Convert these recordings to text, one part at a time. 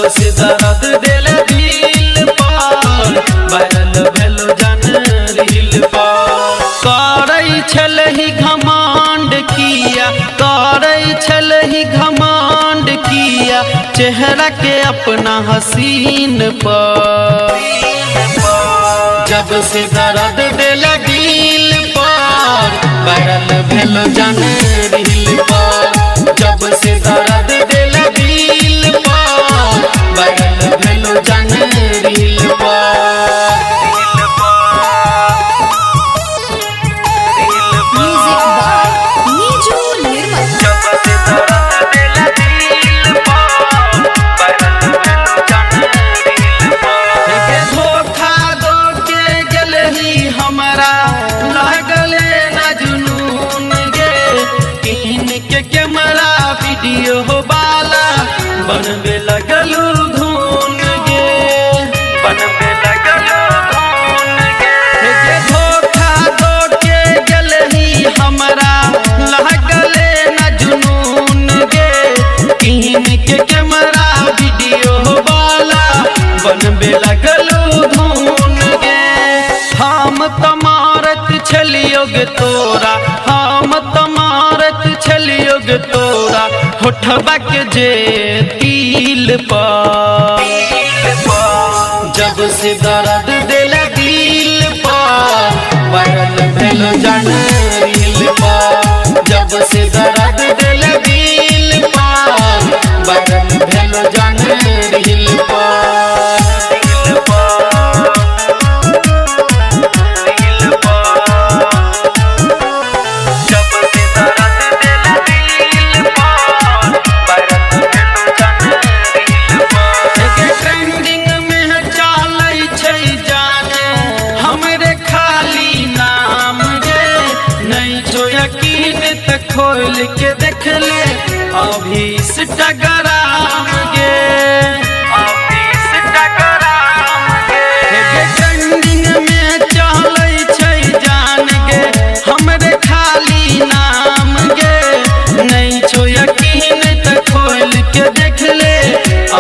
से दर्द दिल दिल पर वायरल भेलो जान रील पर। करै छलहि घमंड किया, करै छलहि घमंड किया चेहरा के अपना हसीन पर। जब से दर्द दिल दिल पर वायरल भेलो जान रील पर। जब से दर्द दिल दिल पर वायरल भेलो जान रील पर। कैमरा वीडियो वाला बनबे लगलू धुन गे, बनबे लगलू धुन गे। धोखा दो के गलही हमरा लगले न जुनून गे। कीन के कैमरा वीडियो वाला बनबे लगलू धुन गे। हम तमारत छलियो गे तोरा, हम तमारत छलियो गे तोरा होठबा के जे तिल पर। जब से दर्द दिल दिल पर वायरल भेलो जान रील पर। जब से दर्द दिल दिल पर वायरल भेलो जान रील पर। खोल के देख ले अभी इंस्टाग्राम गे, अभी इंस्टाग्राम गे। ट्रेंडिंग में चलै छै जान गे हमरे खाली नाम गे। नहीं छो यकीन त खोल के देख ले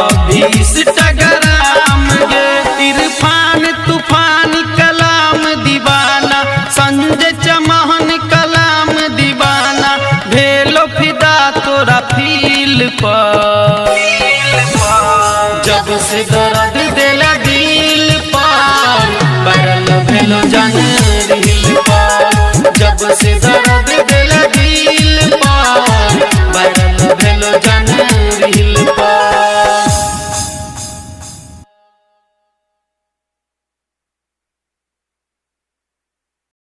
अभी इंस्टाग्राम गे। इरफान तूफान कलाम दीवाना, संजय चमन कलाम दीवाना भेलो फिदा तोरा फील पर।